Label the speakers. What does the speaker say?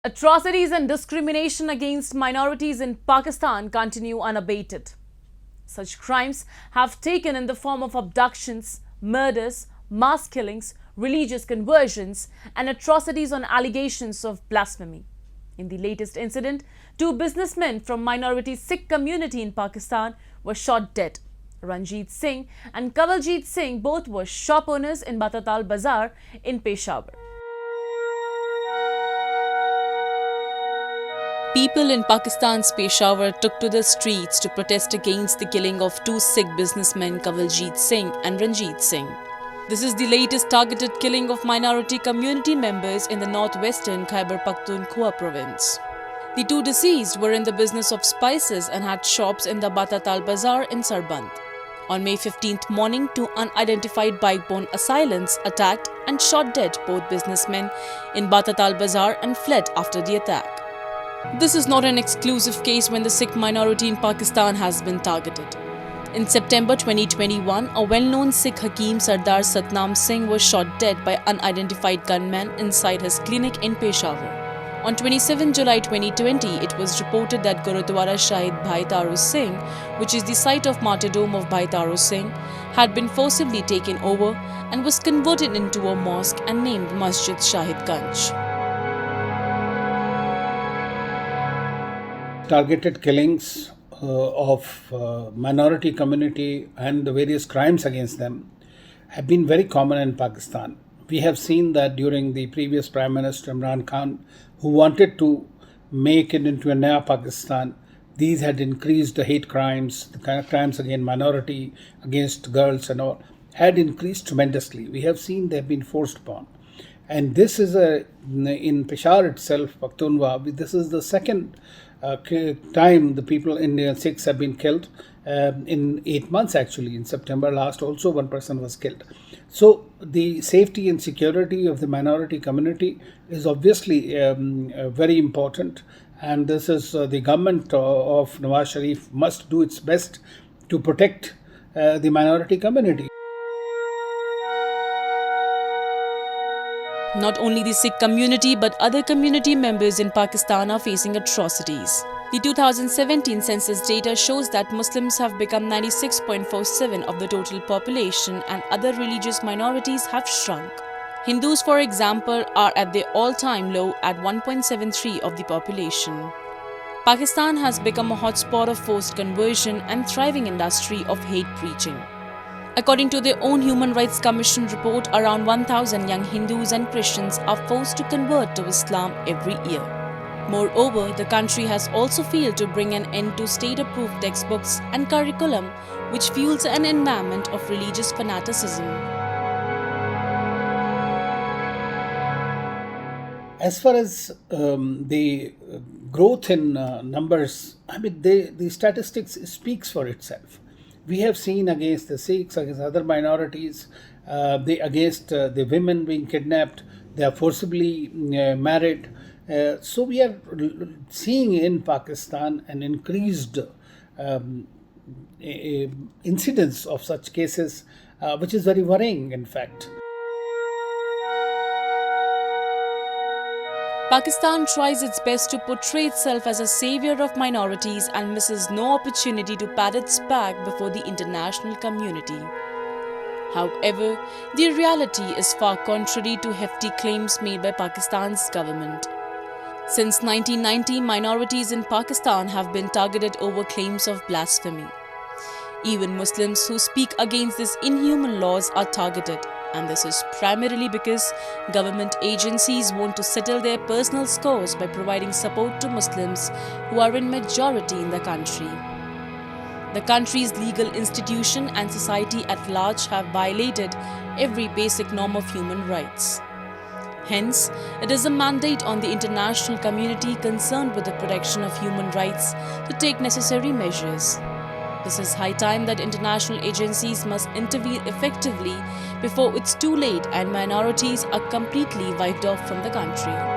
Speaker 1: Atrocities and discrimination against minorities in Pakistan continue unabated. Such crimes have taken in the form of abductions, murders, mass killings, religious conversions, and atrocities on allegations of blasphemy. In the latest incident, two businessmen from minority Sikh community in Pakistan were shot dead. Ranjeet Singh and Kanwaljeet Singh both were shop owners in Bata Tal Bazaar in Peshawar. People in Pakistan's Peshawar took to the streets to protest against the killing of two Sikh businessmen Kanwaljeet Singh and Ranjeet Singh. This is the latest targeted killing of minority community members in the northwestern Khyber Pakhtunkhwa province. The two deceased were in the business of spices and had shops in the Bata Tal Bazaar in Sarband. On May 15th morning, two unidentified bike-borne assailants attacked and shot dead both businessmen in Bata Tal Bazaar and fled after the attack. This is not an exclusive case when the Sikh minority in Pakistan has been targeted. In September 2021, a well-known Sikh Hakim Sardar Satnam Singh was shot dead by unidentified gunmen inside his clinic in Peshawar. On 27 July 2020, it was reported that Gurudwara Shahid Bhai Taro Singh, which is the site of martyrdom of Bhai Taro Singh, had been forcibly taken over and was converted into a mosque and named Masjid Shahid Ganj.
Speaker 2: Targeted killings of minority community and the various crimes against them have been very common in Pakistan. We have seen that during the previous Prime Minister Imran Khan, who wanted to make it into a Naya Pakistan, these had increased the hate crimes, the kind of crimes against minority, against girls and all, had increased tremendously. We have seen they have been forced upon. And this is in Peshawar itself, Pakhtunkhwa, this is the second time the people in Sikhs have been killed in 8 months actually. In September last also one person was killed. So the safety and security of the minority community is obviously very important, and this is the government of Nawaz Sharif must do its best to protect the minority community.
Speaker 1: Not only the Sikh community but other community members in Pakistan are facing atrocities. The 2017 census data shows that Muslims have become 96.47% of the total population and other religious minorities have shrunk. Hindus, for example, are at their all-time low at 1.73% of the population. Pakistan has become a hotspot of forced conversion and thriving industry of hate preaching. According to their own Human Rights Commission report, around 1,000 young Hindus and Christians are forced to convert to Islam every year. Moreover, the country has also failed to bring an end to state-approved textbooks and curriculum, which fuels an environment of religious fanaticism.
Speaker 2: As far as the growth in numbers, I mean, the statistics speaks for itself. We have seen against the Sikhs, against other minorities, against the women being kidnapped, they are forcibly married. So we are seeing in Pakistan an increased incidence of such cases, which is very worrying, in fact.
Speaker 1: Pakistan tries its best to portray itself as a savior of minorities and misses no opportunity to pat its back before the international community. However, the reality is far contrary to hefty claims made by Pakistan's government. Since 1990, minorities in Pakistan have been targeted over claims of blasphemy. Even Muslims who speak against these inhuman laws are targeted, and this is primarily because government agencies want to settle their personal scores by providing support to Muslims who are in majority in the country. The country's legal institution and society at large have violated every basic norm of human rights. Hence, it is a mandate on the international community concerned with the protection of human rights to take necessary measures. This is high time that international agencies must intervene effectively before it's too late and minorities are completely wiped off from the country.